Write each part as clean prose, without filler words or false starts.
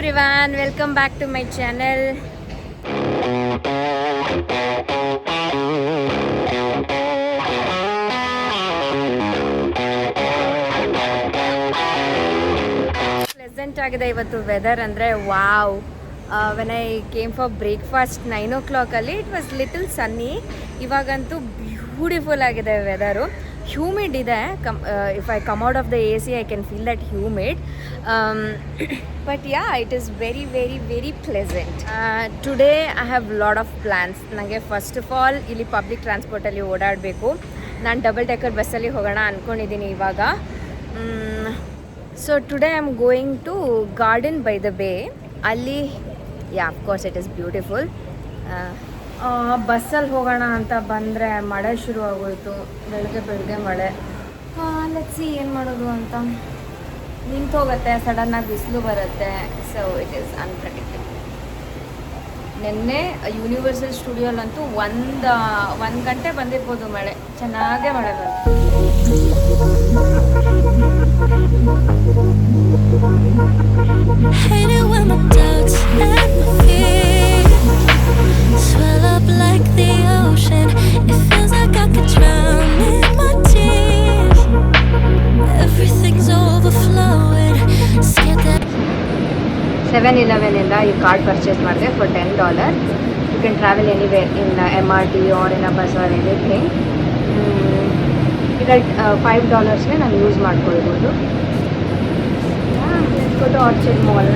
everyone, welcome back to my channel. Pleasant ಆಗಿದೆ ಇವತ್ತು weather ಅಂದರೆ wow. When I came for breakfast 9 o'clock ಅಲ್ಲಿ it was little ಸನ್ನಿ. ಇವಾಗಂತೂ beautiful ಆಗಿದೆ weather. Humid ಇದೆ. If I come out of the AC I can feel that humid, but yeah, it is very very very pleasant. Today I have lot of plans. ನನಗೆ first of all ಇಲ್ಲಿ public ಟ್ರಾನ್ಸ್ಪೋರ್ಟಲ್ಲಿ ಓಡಾಡಬೇಕು. ನಾನು double decker ಬಸ್ಸಲ್ಲಿ ಹೋಗೋಣ ಅಂದ್ಕೊಂಡಿದ್ದೀನಿ ಇವಾಗ. So today I am going to garden by the bay. ಅಲ್ಲಿ of course it is beautiful. ಬಸ್ಸಲ್ಲಿ ಹೋಗೋಣ ಅಂತ ಬಂದರೆ ಮಳೆ ಶುರು ಆಗೋಯಿತು. ಬೆಳಗ್ಗೆ ಮಳೆ. ಲೆಟ್ಸಿ ಏನು ಮಾಡೋದು ಅಂತ. ನಿಂತೋಗುತ್ತೆ, ಸಡನ್ನಾಗಿ ಬಿಸಿಲು ಬರುತ್ತೆ. So it is unpredictable. ನಿನ್ನೆ ಯೂನಿವರ್ಸಲ್ ಸ್ಟುಡಿಯೋಲಂತೂ ಒಂದು ಗಂಟೆ ಬಂದಿರ್ಬೋದು ಮಳೆ. ಚೆನ್ನಾಗೇ ಮಳೆ ಬಂತು. Swell up like the ocean. It feels like I could drown in my tears. Everything's overflowing. Scared that 7-Eleven ಇಂದ ಈ ಕಾರ್ಡ್ ಪರ್ಚೇಸ್ ಮಾಡಿದೆ for $10. You can travel anywhere in MRT or in a bus or anything. ಇದರಲ್ಲಿ $5ಗೆ ನಾನು use ಮಾಡ್ಕೊಳ್ಬೋದು. ಕೊಟ್ಟು orchard mall.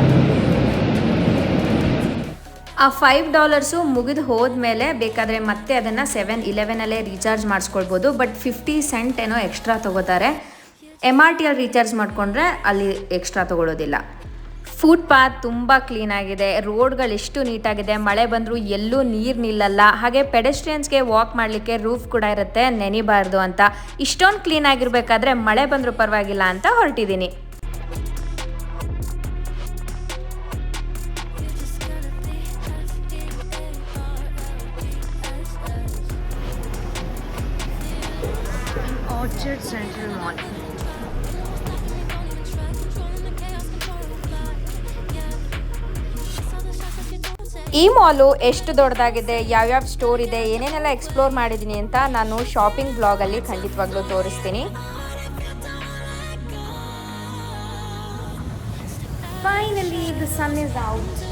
ಆ $5 ಮುಗಿದು ಹೋದ್ಮೇಲೆ ಬೇಕಾದರೆ ಮತ್ತೆ ಅದನ್ನು 7-Elevenಲ್ಲೇ ರೀಚಾರ್ಜ್ ಮಾಡಿಸ್ಕೊಳ್ಬೋದು. ಬಟ್ 50 cent ಏನೋ ಎಕ್ಸ್ಟ್ರಾ ತೊಗೋತಾರೆ. MRTಯಲ್ಲಿ ರೀಚಾರ್ಜ್ ಮಾಡಿಕೊಂಡ್ರೆ ಅಲ್ಲಿ ಎಕ್ಸ್ಟ್ರಾ ತೊಗೊಳ್ಳೋದಿಲ್ಲ. ಫುಟ್ಪಾತ್ ತುಂಬ ಕ್ಲೀನಾಗಿದೆ. ರೋಡ್ಗಳು ಎಷ್ಟು ನೀಟಾಗಿದೆ. ಮಳೆ ಬಂದರೂ ಎಲ್ಲೂ ನೀರು ನಿಲ್ಲಲ್ಲ. ಹಾಗೆ ಪೆಡೆಸ್ಟ್ರಿಯನ್ಸ್ಗೆ ವಾಕ್ ಮಾಡಲಿಕ್ಕೆ ರೂಫ್ ಕೂಡ ಇರುತ್ತೆ, ನೆನಿಬಾರ್ದು ಅಂತ. ಇಷ್ಟೊಂದು ಕ್ಲೀನಾಗಿರಬೇಕಾದ್ರೆ ಮಳೆ ಬಂದರೂ ಪರವಾಗಿಲ್ಲ ಅಂತ ಹೊರಟಿದ್ದೀನಿ. Orchard central mall. ಈ ಮಾಲು ಎಷ್ಟು ದೊಡ್ಡದಾಗಿದೆ, ಯಾವ್ಯಾವ ಸ್ಟೋರ್ ಇದೆ, ಏನೇನೆಲ್ಲ ಎಕ್ಸ್ಪ್ಲೋರ್ ಮಾಡಿದ್ದೀನಿ ಅಂತ ನಾನು ಶಾಪಿಂಗ್ ಬ್ಲಾಗಲ್ಲಿ ಖಂಡಿತವಾಗ್ಲೂ ತೋರಿಸ್ತೀನಿ. Finally the sun is out.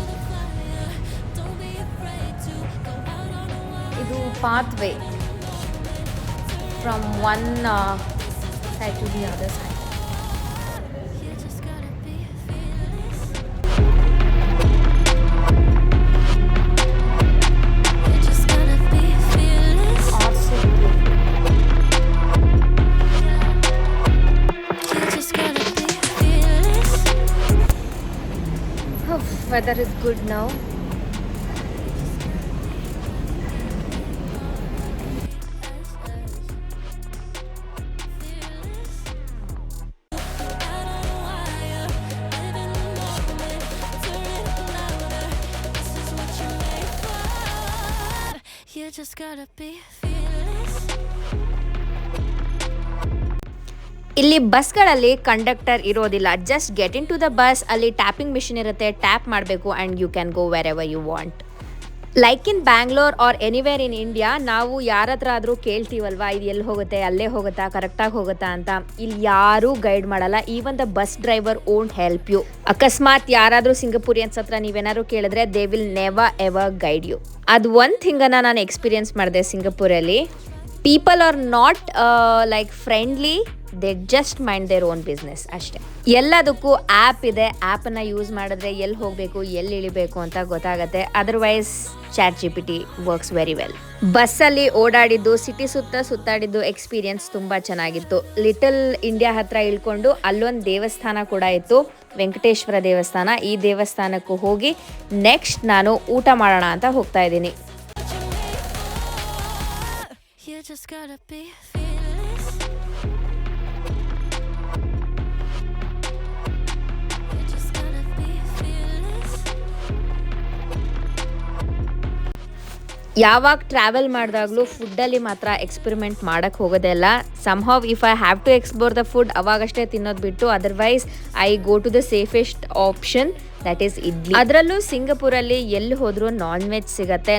ಇದು path way from one side to the other side. Weather is good now. you just gotta be fearless. ಇಲ್ಲಿ ಬಸ್ಗಳಲ್ಲಿ ಕಂಡಕ್ಟರ್ ಇರೋದಿಲ್ಲ. Just get in to the bus. ಅಲ್ಲಿ tapping machine ಇರುತ್ತೆ, tap ಮಾಡಬೇಕು and you can go wherever you want. Like in Bangalore or anywhere in India, ನಾವು ಯಾರ ಹತ್ರ ಆದರೂ ಕೇಳ್ತೀವಲ್ವಾ, ಇದು ಎಲ್ಲಿ ಹೋಗುತ್ತೆ, ಅಲ್ಲೇ ಹೋಗುತ್ತಾ, ಕರೆಕ್ಟಾಗಿ ಹೋಗುತ್ತಾ ಅಂತ. ಇಲ್ಲಿ ಯಾರೂ ಗೈಡ್ ಮಾಡಲ್ಲ. Even the bus driver won't help you. ಅಕಸ್ಮಾತ್ ಯಾರಾದರೂ ಸಿಂಗಪೂರಿಯನ್ಸ್ ಹತ್ರ ನೀವೇನಾದ್ರು ಕೇಳಿದ್ರೆ they will never ever guide you. ಅದು ಒಂದು ಥಿಂಗನ್ನು ನಾನು ಎಕ್ಸ್ಪೀರಿಯನ್ಸ್ ಮಾಡಿದೆ ಸಿಂಗಪೂರಲ್ಲಿ. People are not like friendly. They just mind their own business ಅಷ್ಟೇ. ಎಲ್ಲದಕ್ಕೂ ಆ್ಯಪ್ ಇದೆ. ಆ್ಯಪನ್ನು ಯೂಸ್ ಮಾಡಿದ್ರೆ ಎಲ್ಲಿ ಹೋಗಬೇಕು, ಎಲ್ಲಿ ಇಳಿಬೇಕು ಅಂತ ಗೊತ್ತಾಗುತ್ತೆ. Otherwise ChatGPT works very well. ಬಸ್ಸಲ್ಲಿ ಓಡಾಡಿದ್ದು, ಸಿಟಿ ಸುತ್ತಾಡಿದ್ದು ಎಕ್ಸ್ಪೀರಿಯನ್ಸ್ ತುಂಬ ಚೆನ್ನಾಗಿತ್ತು. ಲಿಟಲ್ ಇಂಡಿಯಾ ಹತ್ರ ಇಳ್ಕೊಂಡು ಅಲ್ಲೊಂದು ದೇವಸ್ಥಾನ ಕೂಡ ಇತ್ತು, ವೆಂಕಟೇಶ್ವರ ದೇವಸ್ಥಾನ. ಈ ದೇವಸ್ಥಾನಕ್ಕೂ ಹೋಗಿ ನೆಕ್ಸ್ಟ್ ನಾನು ಊಟ ಮಾಡೋಣ ಅಂತ ಹೋಗ್ತಾ ಇದ್ದೀನಿ. You just gotta be fearless. You just gotta be fearless. ಯಾವಾಗ ಟ್ರಾವೆಲ್ ಮಾಡಿದಾಗಲೂ ಫುಡ್ಡಲ್ಲಿ ಮಾತ್ರ ಎಕ್ಸ್ಪೆರಿಮೆಂಟ್ ಮಾಡೋಕ್ಕೆ ಹೋಗೋದೇ ಇಲ್ಲ. Somehow if I have to explore the food ಅವಾಗಷ್ಟೇ ತಿನ್ನೋದು ಬಿಟ್ಟು otherwise I go to the safest option, that is idli. ಅದರಲ್ಲೂ ಸಿಂಗಪುರಲ್ಲಿ ಎಲ್ಲಿ ಹೋದ್ರೂ ನಾನ್ ವೆಜ್ ಸಿಗತ್ತೆ.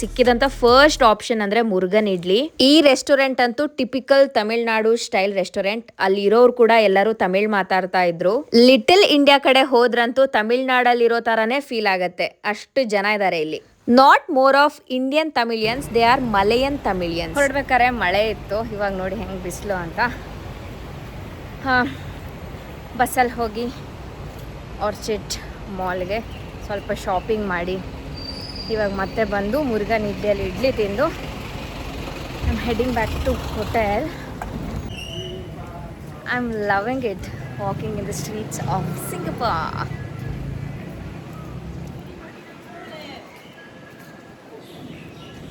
ಸಿಕ್ಕಿದಂಥ ಫಸ್ಟ್ ಆಪ್ಷನ್ ಅಂದರೆ ಮುರುಗನ್ ಇಡ್ಲಿ. ಈ ರೆಸ್ಟೋರೆಂಟ್ ಅಂತೂ ಟಿಪಿಕಲ್ ತಮಿಳ್ನಾಡು ಸ್ಟೈಲ್ ರೆಸ್ಟೋರೆಂಟ್. ಅಲ್ಲಿರೋರು ಕೂಡ ಎಲ್ಲರೂ ತಮಿಳ್ ಮಾತಾಡ್ತಾ ಇದ್ರು. ಲಿಟಲ್ ಇಂಡಿಯಾ ಕಡೆ ಹೋದ್ರಂತೂ ತಮಿಳ್ನಾಡಲ್ಲಿರೋ ಥರನೇ ಫೀಲ್ ಆಗತ್ತೆ, ಅಷ್ಟು ಜನ ಇದ್ದಾರೆ ಇಲ್ಲಿ. Not more of Indian Tamilians, they are Malayan Tamilians. ಹೊರಡ್ಬೇಕಾರೆ ಮಳೆ ಇತ್ತು, ಇವಾಗ ನೋಡಿ ಹೆಂಗೆ ಬಿಸಿಲು ಅಂತ. ಹಾಂ, ಬಸ್ಸಲ್ಲಿ ಹೋಗಿ ಆರ್ಚಿಡ್ ಮಾಲ್ಗೆ ಸ್ವಲ್ಪ ಶಾಪಿಂಗ್ ಮಾಡಿ ಇವಾಗ ಮತ್ತೆ ಬಂದು ಮುರುಗನ್ ಇಡ್ಲಿಯಲ್ಲಿ ಇಡ್ಲಿ ತಿಂದು I am heading back to hotel. I am loving it, walking in the streets of Singapore.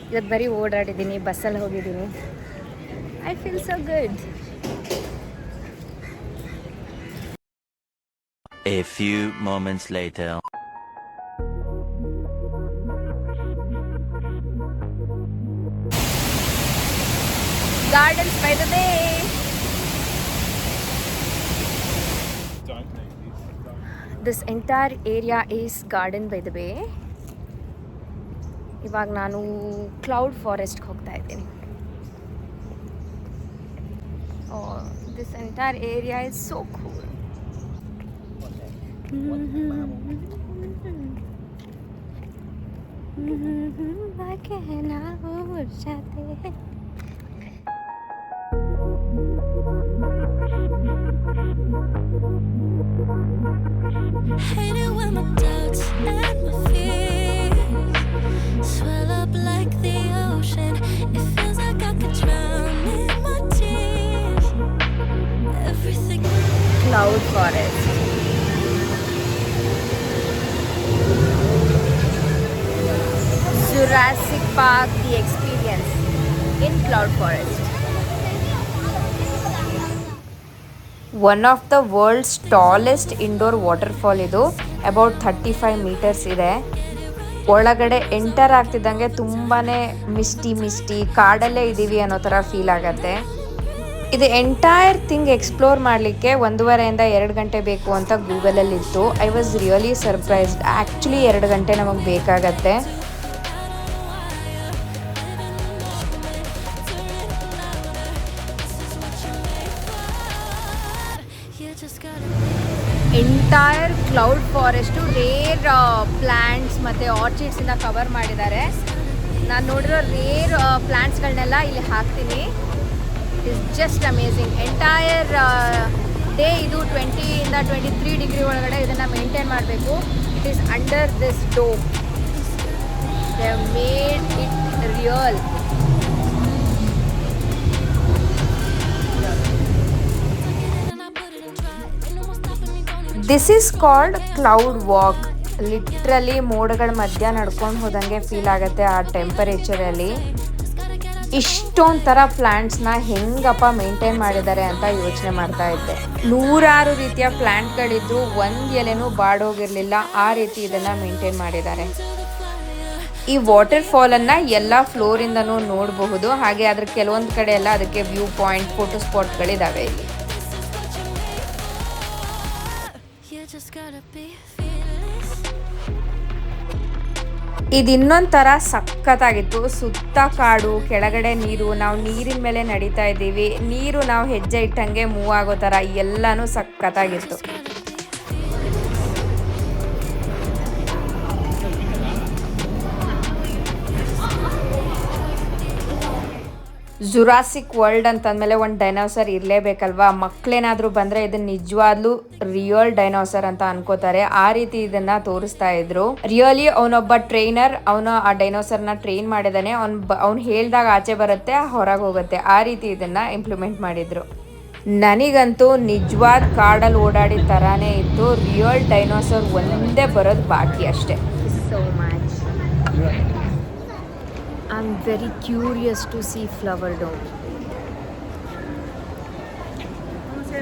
ಇವತ್ತು ಬರೀ ಓಡಾಡಿದ್ದೀನಿ, ಬಸ್ಸಲ್ಲಿ ಹೋಗಿದ್ದೀನಿ. I feel so good. A few moments later. Gardens by the Bay. This entire area is Garden by the Bay. ಇವಾಗ ನಾನು cloud ಫಾರೆಸ್ಟ್ಗೆ ಹೋಗ್ತಾ ಇದ್ದೀನಿ. This entire area is so cool. Hate it when my doubts and my fears swell up like the ocean. It feels like I could drown in my tears. Everything. Cloud forest. Jurassic Park, the experience in cloud forest. One of the world's tallest indoor waterfall ಇದು. About 35 metres ಇದೆ. ಒಳಗಡೆ enter ಆಗ್ತಿದ್ದಂಗೆ ತುಂಬಾ Misty ಕಾಡಲ್ಲೇ ಇದ್ದೀವಿ ಅನ್ನೋ ಥರ feel ಆಗತ್ತೆ. ಇದು entire thing explore ಮಾಡಲಿಕ್ಕೆ 1.5 to 2 ಗಂಟೆ ಬೇಕು ಅಂತ ಗೂಗಲಲ್ಲಿ ಇತ್ತು. I was really surprised. Actually 2 ಗಂಟೆ ನಮಗೆ ಬೇಕಾಗತ್ತೆ. Entire cloud forest rare plants ಮತ್ತು ಆರ್ಚಿಡ್ಸಿಂದ ಕವರ್ ಮಾಡಿದ್ದಾರೆ. ನಾನು ನೋಡಿರೋ ರೇರ್ ಪ್ಲ್ಯಾಂಟ್ಸ್ಗಳನ್ನೆಲ್ಲ ಇಲ್ಲಿ ಹಾಕ್ತೀನಿ. It is just amazing. Entire day ಇದು 20 ಇಂದ 23 ಡಿಗ್ರಿ ಒಳಗಡೆ ಇದನ್ನು ಮೇಂಟೈನ್ ಮಾಡಬೇಕು. It is under this dome. They have made it real. This is called cloud walk. Literally ಮೋಡಗಳ ಮಧ್ಯ ನಡ್ಕೊಂಡು ಹೋದಂಗೆ ಫೀಲ್ ಆಗುತ್ತೆ ಆ ಟೆಂಪರೇಚರಲ್ಲಿ. ಇಷ್ಟೊಂದು ಥರ ಪ್ಲ್ಯಾಂಟ್ಸ್ನ ಹೆಂಗಪ್ಪ ಮೇಂಟೈನ್ ಮಾಡಿದ್ದಾರೆ ಅಂತ ಯೋಚನೆ ಮಾಡ್ತಾ ಇದ್ದೆ. 100 ರೀತಿಯ ಪ್ಲ್ಯಾಂಟ್ಗಳಿದ್ದು ಒಂದು ಎಲೆನೂ ಬಾಡೋಗಿರಲಿಲ್ಲ. ಆ ರೀತಿ ಇದನ್ನು ಮೇಂಟೈನ್ ಮಾಡಿದ್ದಾರೆ. ಈ ವಾಟರ್ ಫಾಲನ್ನು ಎಲ್ಲ ಫ್ಲೋರಿಂದನೂ ನೋಡಬಹುದು. ಹಾಗೆ ಅದ್ರ ಕೆಲವೊಂದು ಕಡೆ ಎಲ್ಲ ಅದಕ್ಕೆ ವ್ಯೂ ಪಾಯಿಂಟ್, ಫೋಟೋ ಸ್ಪಾಟ್ಗಳಿದ್ದಾವೆ ಇಲ್ಲಿ. ಇದು ಇನ್ನೊಂದು ಥರ ಸಖತ್ತಾಗಿತ್ತು. ಸುತ್ತ ಕಾಡು, ಕೆಳಗಡೆ ನೀರು, ನಾವು ನೀರಿನ ಮೇಲೆ ನಡೀತಾ ಇದ್ದೀವಿ. ನೀರು ನಾವು ಹೆಜ್ಜೆ ಇಟ್ಟಂಗೆ ಮೂವ್ ಆಗೋ ಥರ ಎಲ್ಲನೂ ಸಖತ್ತಾಗಿತ್ತು. ಜುರಾಸಿಕ್ ವರ್ಲ್ಡ್ ಅಂತಂದಮೇಲೆ ಒಂದು ಡೈನೋಸರ್ ಇರಲೇಬೇಕಲ್ವಾ. ಮಕ್ಕಳೇನಾದರೂ ಬಂದರೆ ಇದನ್ನು ನಿಜವಾಗ್ಲೂ ರಿಯಲ್ ಡೈನೋಸರ್ ಅಂತ ಅನ್ಕೋತಾರೆ. ಆ ರೀತಿ ಇದನ್ನು ತೋರಿಸ್ತಾ ಇದ್ರು. ರಿಯಲಿ ಅವನೊಬ್ಬ ಟ್ರೈನರ್, ಅವನು ಆ ಡೈನೋಸರ್ನ ಟ್ರೈನ್ ಮಾಡಿದ್ದಾನೆ. ಅವ್ನು ಹೇಳ್ದಾಗ ಆಚೆ ಬರುತ್ತೆ, ಹೊರಗೆ ಹೋಗುತ್ತೆ. ಆ ರೀತಿ ಇದನ್ನು ಇಂಪ್ಲಿಮೆಂಟ್ ಮಾಡಿದ್ರು. ನನಗಂತೂ ನಿಜವಾದ ಕಾಡಲ್ಲಿ ಓಡಾಡಿದ ಥರನೇ ಇತ್ತು. ರಿಯಲ್ ಡೈನೋಸರ್ ಒಂದೇ ಬರೋದು ಬಾಕಿ ಅಷ್ಟೇ. So much. I'm very curious to see Flower Dome.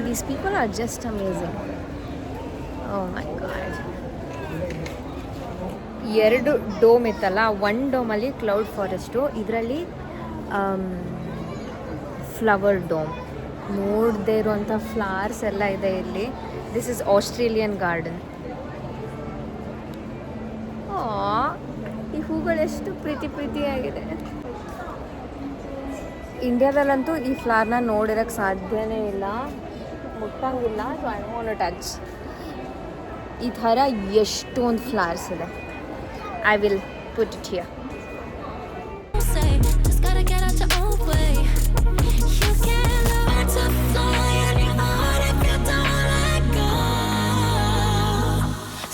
These people are just amazing. Oh my god. 2 dome ಇತ್ತಲ್ಲ, ಒಂದು ಡೋಮಲ್ಲಿ ಕ್ಲೌಡ್ ಫಾರೆಸ್ಟು, ಇದರಲ್ಲಿ ಫ್ಲವರ್ ಡೋಮ್. ನೋಡದೇ ಇರುವಂಥ ಫ್ಲವರ್ಸ್ ಎಲ್ಲ ಇದೆ ಇಲ್ಲಿ. This is Australian garden. ಈ ಹೂಗಳೆಷ್ಟು ಪ್ರೀತಿಯಾಗಿದೆ. ಇಂಡಿಯಾದಲ್ಲಂತೂ ಈ ಫ್ಲವರ್ನ ನೋಡಿರೋಕ್ಕೆ ಸಾಧ್ಯನೇ ಇಲ್ಲ, ಮುಟ್ಟಂಗಿಲ್ಲ. So I want to touch. ಈ ಥರ ಎಷ್ಟೊಂದು ಫ್ಲವರ್ಸ್ ಇದೆ. I will put it here. Say, just gotta get out your own way. You can learn to fly on your own if you don't let go.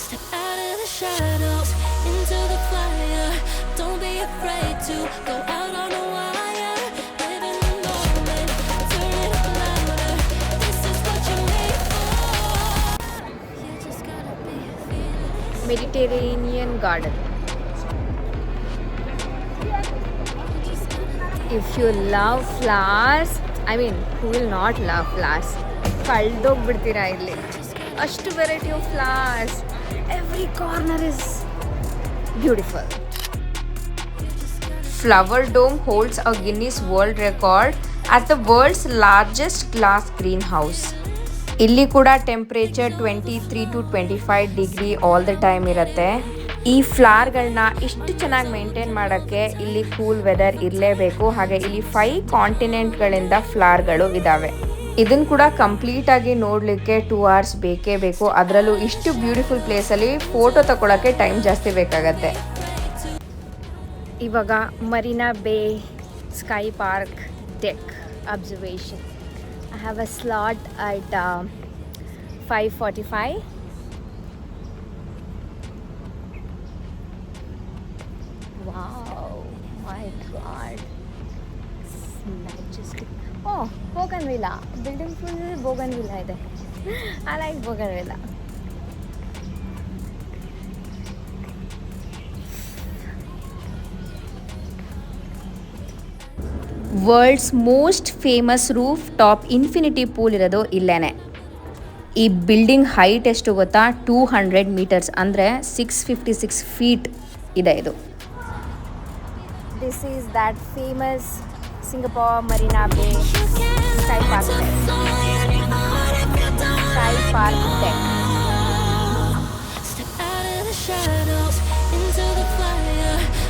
Step out of the shadows into the fire. Don't be afraid to go out on a wire. Live in the moment, turn it up louder. This is what you're made for. You just gotta be fearless. Mediterranean garden. If you love flowers, I mean, who will not love flowers? ಕಳ್ದೋಗ್ಬಿಡ್ತೀರಾ ಇಲ್ಲಿ, ಅಷ್ಟು variety of flowers. Every corner is beautiful. Flower dome holds a Guinness world record as the world's largest glass green house. ಇಲ್ಲಿ ಕೂಡ temperature 23 to 25 degree all the time ಇರುತ್ತೆ. ಈ ಫ್ಲವರ್ಗಳನ್ನ ಇಷ್ಟು ಚೆನ್ನಾಗಿ maintain ಮಾಡೋಕ್ಕೆ ಇಲ್ಲಿ ಕೂಲ್ ವೆದರ್ ಇರಲೇಬೇಕು. ಹಾಗೆ ಇಲ್ಲಿ 5 ಕಾಂಟಿನೆಂಟ್ಗಳಿಂದ ಫ್ಲವರ್ಗಳು ಇದ್ದಾವೆ. ಇದನ್ನು ಕೂಡ ಕಂಪ್ಲೀಟಾಗಿ ನೋಡಲಿಕ್ಕೆ 2 hours ಬೇಕೇ ಬೇಕು. ಅದರಲ್ಲೂ ಇಷ್ಟು ಬ್ಯೂಟಿಫುಲ್ ಪ್ಲೇಸಲ್ಲಿ ಫೋಟೋ ತಗೊಳ್ಳೋಕ್ಕೆ ಟೈಮ್ ಜಾಸ್ತಿ ಬೇಕಾಗತ್ತೆ. ಇವಾಗ ಮರೀನಾ ಬೇ sky park deck observation. I have a slot at 5:45. Wow, my God, it's majestic. Oh, Bougainvillea. Building full Bougainvillea ಇದೆ. I like Bougainvillea. World's most famous roof top infinity pool ಇರೋದು ಇಲ್ಲೇನೆ. ಈ building height ಎಷ್ಟು ಗೊತ್ತಾ? 200 meters, ಅಂದರೆ 656 feet ಇದೆ ಇದು. This is that famous Singapore Marina Bay Sky Park Deck. Sky Park Deck.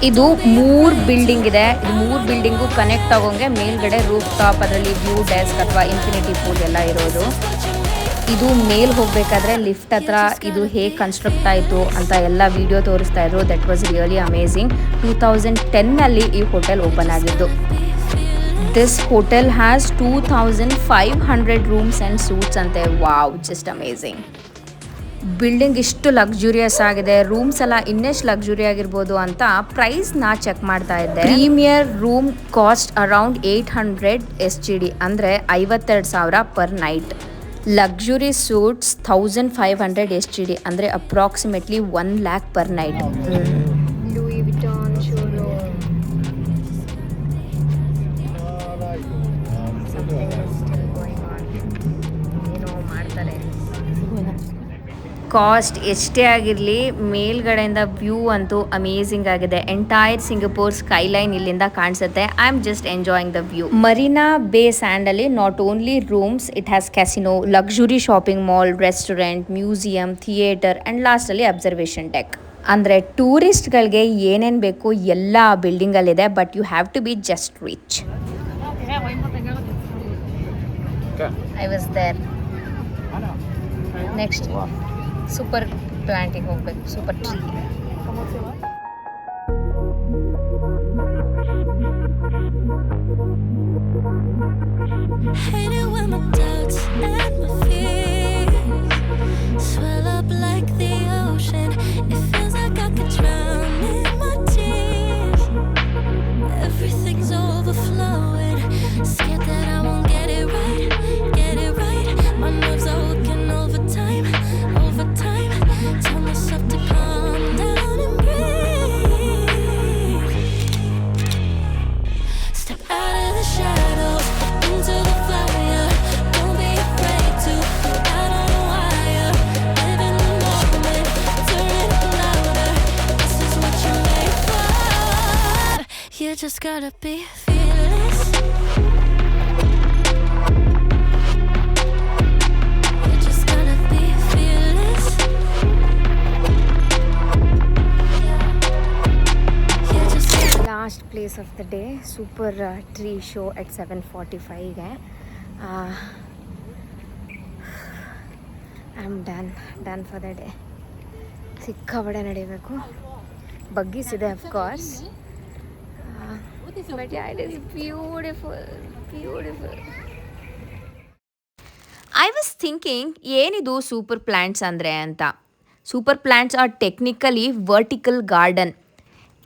ಇದು 3 ಬಿಲ್ಡಿಂಗ್ ಇದೆ. ಇದು 3 ಬಿಲ್ಡಿಂಗು ಕನೆಕ್ಟ್ ಆಗೋಂಗೆ ಮೇಲ್ಗಡೆ ರೂಫ್ ಟಾಪ್, ಅದರಲ್ಲಿ ವ್ಯೂ ಡೆಸ್ಕ್ ಅಥವಾ ಇನ್ಫಿನಿಟಿ ಪೂಲ್ ಎಲ್ಲ ಇರೋದು. ಇದು ಮೇಲ್ ಹೋಗಬೇಕಾದ್ರೆ ಲಿಫ್ಟ್ ಹತ್ರ ಇದು ಹೇಗೆ ಕನ್ಸ್ಟ್ರಕ್ಟ್ ಆಯಿತು ಅಂತ ಎಲ್ಲ ವಿಡಿಯೋ ತೋರಿಸ್ತಾ ಇದ್ರು. That was really amazing. 2010ನಲ್ಲಿ ಈ ಹೋಟೆಲ್ ಓಪನ್ ಆಗಿದ್ದು. This hotel has 2500 rooms and suites ಅಂತೆ. Wow, just amazing. ಬಿಲ್ಡಿಂಗ್ ಇಷ್ಟು ಲಕ್ಸುರಿಯಸ್ ಆಗಿದೆ. ರೂಮ್ಸ್ ಎಲ್ಲ ಇನ್ನೆಷ್ಟು ಲಕ್ಸುರಿ ಆಗಿರ್ಬೋದು ಅಂತ ಪ್ರೈಸ್ನ ಚೆಕ್ ಮಾಡ್ತಾ ಇದ್ದೆ. Premier room cost around 800 SGD, ಅಂದರೆ 52,000 per night. Luxury suites 1500 SGD, ಅಂದರೆ approximately 1 lakh per night. Louis Vuitton showroom. ಏನೋ ಮಾಡ್ತಾರೆ. ಕಾಸ್ಟ್ ಎಷ್ಟೇ ಆಗಿರಲಿ, ಮೇಲ್ಗಡೆಯಿಂದ ವ್ಯೂ ಅಂತೂ ಅಮೇಝಿಂಗ್ ಆಗಿದೆ. ಎಂಟೈರ್ ಸಿಂಗಪೂರ್ ಸ್ಕೈಲೈನ್ ಇಲ್ಲಿಂದ ಕಾಣಿಸುತ್ತೆ. I am just enjoying the view. Marina Bay ಸ್ಯಾಂಡಲ್ಲಿ not only rooms, it has casino, luxury shopping mall, restaurant, museum, theatre and ಲಾಸ್ಟಲ್ಲಿ ಅಬ್ಸರ್ವೇಷನ್ ಡೆಕ್. ಅಂದರೆ ಟೂರಿಸ್ಟ್ಗಳಿಗೆ ಏನೇನು ಬೇಕು ಎಲ್ಲ ಬಿಲ್ಡಿಂಗಲ್ಲಿದೆ. But you have to be just rich. I was there. Next super ಪ್ಲಾಂಟಿಗೆ ಹೋಗ್ಬೇಕು. Super tree. Hate it when my doubts and my fears swell up like the ocean. It feels like I could drown in my tears. Everything's overflowing. Scared that I won't get it right. My nerves are working overtime. Tell myself to calm down and breathe. Step out of the shadows into the fire. Don't be afraid to just gotta be fearless. You just gotta be fearless. You just gotta last place of the day super tree show at 7:45ಗೆ I am done for the day. ಸಿಕ್ಕಾಬಡೆ ನಡಿಬೇಕು, ಬಗ್ಗಿಸಿದೆ of course, but it is beautiful. I was thinking ಏನಿದು super plants ಅಂದರೆ ಅಂತ. Super plants are technically vertical garden.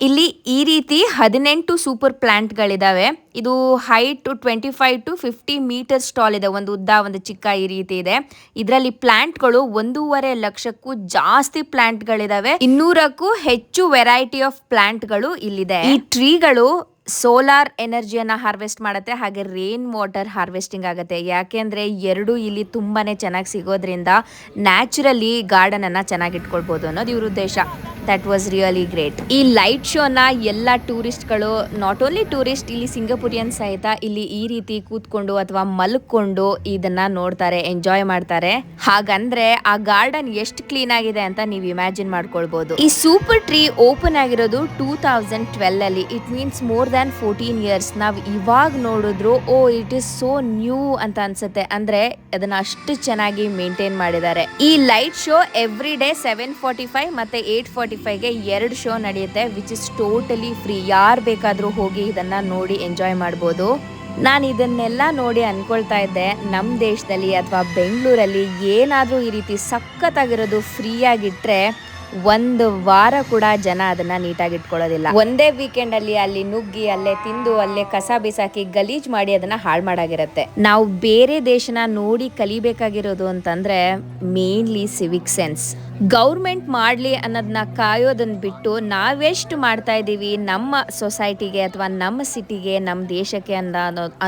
ಇಲ್ಲಿ ಈ ರೀತಿ 18 ಸೂಪರ್ ಪ್ಲ್ಯಾಂಟ್ಗಳಿದ್ದಾವೆ. ಇದು ಹೈಟ್ 25 to 50 ಮೀಟರ್ಸ್ ಟಾಲ್ ಇದೆ. ಒಂದು ಉದ್ದ ಒಂದು ಚಿಕ್ಕ ಈ ರೀತಿ ಇದೆ. ಇದರಲ್ಲಿ ಪ್ಲ್ಯಾಂಟ್ಗಳು 1.5 ಲಕ್ಷಕ್ಕೂ ಜಾಸ್ತಿ ಪ್ಲ್ಯಾಂಟ್ಗಳಿದಾವೆ. 200ಕ್ಕೂ ಹೆಚ್ಚು ವೆರೈಟಿ ಆಫ್ ಪ್ಲ್ಯಾಂಟ್ಗಳು ಇಲ್ಲಿದೆ. ಈ ಟ್ರೀಗಳು ಸೋಲಾರ್ ಎನರ್ಜಿಯನ್ನು ಹಾರ್ವೆಸ್ಟ್ ಮಾಡುತ್ತೆ, ಹಾಗೆ ರೇನ್ ವಾಟರ್ ಹಾರ್ವೆಸ್ಟಿಂಗ್ ಆಗುತ್ತೆ. ಯಾಕೆಂದರೆ ಎರಡೂ ಇಲ್ಲಿ ತುಂಬಾ ಚೆನ್ನಾಗಿ ಸಿಗೋದ್ರಿಂದ ನ್ಯಾಚುರಲಿ ಗಾರ್ಡನನ್ನು ಚೆನ್ನಾಗಿ ಇಟ್ಕೊಳ್ಬೋದು ಅನ್ನೋದು ಇವ್ರ ಉದ್ದೇಶ. That was really great. ಈ ಲೈಟ್ ಶೋನ ಎಲ್ಲ ಟೂರಿಸ್ಟ್ಗಳು, ನಾಟ್ ಓನ್ಲಿ ಟೂರಿಸ್ಟ್, ಇಲ್ಲಿ ಸಿಂಗಪುರಿಯನ್ ಸಹಿತ ಇಲ್ಲಿ ಈ ರೀತಿ ಕೂತ್ಕೊಂಡು ಅಥವಾ ಮಲ್ಕೊಂಡು ಇದನ್ನ ನೋಡ್ತಾರೆ, ಎಂಜಾಯ್ ಮಾಡ್ತಾರೆ. ಹಾಗಂದ್ರೆ ಆ ಗಾರ್ಡನ್ ಎಷ್ಟು ಕ್ಲೀನ್ ಆಗಿದೆ ಅಂತ ನೀವು ಇಮ್ಯಾಜಿನ್ ಮಾಡ್ಕೊಳ್ಬಹುದು. ಈ ಸೂಪರ್ ಟ್ರೀ ಓಪನ್ ಆಗಿರೋದು 2012 ಅಲ್ಲಿ. It means more than 14 years. ನಾವು ಇವಾಗ ನೋಡಿದ್ರು ಇಟ್ ಇಸ್ ಸೋ ನ್ಯೂ ಅಂತ ಅನ್ಸುತ್ತೆ. ಅಂದ್ರೆ ಅದನ್ನ ಅಷ್ಟು ಚೆನ್ನಾಗಿ ಮೇಂಟೈನ್ ಮಾಡಿದ್ದಾರೆ. ಈ ಲೈಟ್ ಶೋ ಎವ್ರಿ ಡೇ 7:45 ಮತ್ತೆ 8:45ಗೆ 2 ಶೋ ನಡೆಯುತ್ತೆ, ವಿಚ್ ಇಸ್ ಟೋಟಲಿ ಫ್ರೀ. ಯಾರು ಬೇಕಾದ್ರೂ ಹೋಗಿ ಇದನ್ನ ನೋಡಿ ಎಂಜಾಯ್ ಮಾಡ್ಬೋದು. ನಾನು ಇದನ್ನೆಲ್ಲ ನೋಡಿ ಅನ್ಕೊಳ್ತಾ ಇದ್ದೆ, ನಮ್ಮ ದೇಶದಲ್ಲಿ ಅಥವಾ ಬೆಂಗಳೂರಲ್ಲಿ ಏನಾದರೂ ಈ ರೀತಿ ಸಖತ್ತಾಗಿರೋದು ಫ್ರೀಯಾಗಿಟ್ರೆ 1 ವಾರ ಕೂಡ ಜನ ಅದನ್ನ ನೀಟಾಗಿ ಇಟ್ಕೊಳ್ಳೋದಿಲ್ಲ. ಒಂದೇ ವೀಕೆಂಡ್ ಅಲ್ಲಿ ಅಲ್ಲಿ ನುಗ್ಗಿ, ಅಲ್ಲೇ ತಿಂದು, ಅಲ್ಲೇ ಕಸ ಬಿಸಾಕಿ ಗಲೀಜ್ ಮಾಡಿ ಅದನ್ನ ಹಾಳು ಮಾಡಾಗಿರುತ್ತೆ. ನಾವು ಬೇರೆ ದೇಶನ ನೋಡಿ ಕಲಿಬೇಕಾಗಿರೋದು ಅಂತಂದ್ರೆ ಮೇನ್ಲಿ ಸಿವಿಕ್ ಸೆನ್ಸ್. ಗೌರ್ಮೆಂಟ್ ಮಾಡ್ಲಿ ಅನ್ನೋದನ್ನ ಕಾಯೋದನ್ನ ಬಿಟ್ಟು ನಾವೆಷ್ಟು ಮಾಡ್ತಾ ಇದ್ದೀವಿ ನಮ್ಮ ಸೊಸೈಟಿಗೆ ಅಥವಾ ನಮ್ಮ ಸಿಟಿಗೆ, ನಮ್ಮ ದೇಶಕ್ಕೆ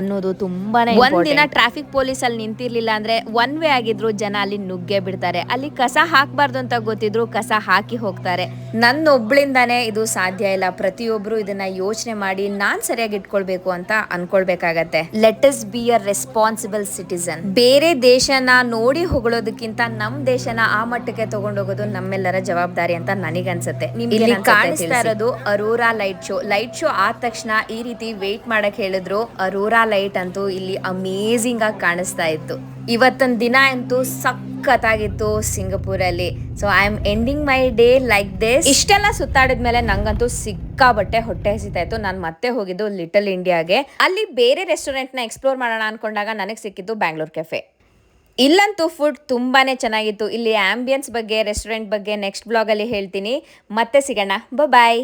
ಅನ್ನೋದು ತುಂಬಾನೇ. ಒಂದಿನ ಟ್ರಾಫಿಕ್ ಪೊಲೀಸ್ ಅಲ್ಲಿ ನಿಂತಿರ್ಲಿಲ್ಲ ಅಂದ್ರೆ 1 ವೇ ಆಗಿದ್ರು ಜನ ಅಲ್ಲಿ ನುಗ್ಗೆ ಬಿಡ್ತಾರೆ. ಅಲ್ಲಿ ಕಸ ಹಾಕ್ಬಾರ್ದು ಅಂತ ಗೊತ್ತಿದ್ರು ಕಸ ಹಾಕಿ ಹೋಗ್ತಾರೆ. ನನ್ನೊಬ್ಳಿಂದಾನೇ ಇದು ಸಾಧ್ಯ ಇಲ್ಲ. ಪ್ರತಿಯೊಬ್ರು ಇದನ್ನ ಯೋಚನೆ ಮಾಡಿ ನಾನ್ ಸರಿಯಾಗಿ ಇಟ್ಕೊಳ್ಬೇಕು ಅಂತ ಅನ್ಕೊಳ್ಬೇಕಾಗತ್ತೆ. Let us be a responsible citizen. ಬೇರೆ ದೇಶನ ನೋಡಿ ಹೊಗಳೋದಕ್ಕಿಂತ ನಮ್ ದೇಶನ ಆ ಮಟ್ಟಕ್ಕೆ ತಗೊಂಡೋಗೋದು ನಮ್ಮೆಲ್ಲರ ಜವಾಬ್ದಾರಿ ಅಂತ ನನಗನ್ಸುತ್ತೆ. ಇಲ್ಲಿ ಕಾಣಿಸ್ತಾ ಇರೋದು Arora light show. Light show ಆದ ತಕ್ಷಣ ಈ ರೀತಿ ವೇಟ್ ಮಾಡಕ್ ಹೇಳಿದ್ರು. ಅರೋರಾ ಲೈಟ್ ಅಂತೂ ಇಲ್ಲಿ ಅಮೇಝಿಂಗ್ ಆಗಿ ಕಾಣಿಸ್ತಾ ಇತ್ತು. ಇವತ್ತೊಂದು ದಿನ ಅಂತೂ ಸಖತ್ತಾಗಿತ್ತು ಸಿಂಗಪುರಲ್ಲಿ. So I am ending my day like this. ಇಷ್ಟೆಲ್ಲ ಸುತ್ತಾಡಿದ್ಮೇಲೆ ನಂಗಂತೂ ಸಿಕ್ಕಾಬಟ್ಟೆ ಹೊಟ್ಟೆ ಹಸಿತಾ ಇತ್ತು. ನಾನು ಮತ್ತೆ ಹೋಗಿದ್ದು ಲಿಟಲ್ ಇಂಡಿಯಾಗೆ. ಅಲ್ಲಿ ಬೇರೆ ರೆಸ್ಟೋರೆಂಟ್ನ ಎಕ್ಸ್ಪ್ಲೋರ್ ಮಾಡೋಣ ಅನ್ಕೊಂಡಾಗ ನನಗೆ ಸಿಕ್ಕಿದ್ದು ಬ್ಯಾಂಗ್ಳೂರ್ ಕೆಫೆ. ಇಲ್ಲಂತೂ ಫುಡ್ ತುಂಬಾನೇ ಚೆನ್ನಾಗಿತ್ತು. ಇಲ್ಲಿ ಆಂಬಿಯನ್ಸ್ ಬಗ್ಗೆ, ರೆಸ್ಟೋರೆಂಟ್ ಬಗ್ಗೆ ನೆಕ್ಸ್ಟ್ ಬ್ಲಾಗಲ್ಲಿ ಹೇಳ್ತೀನಿ. ಮತ್ತೆ ಸಿಗೋಣ. ಬಾಯ್.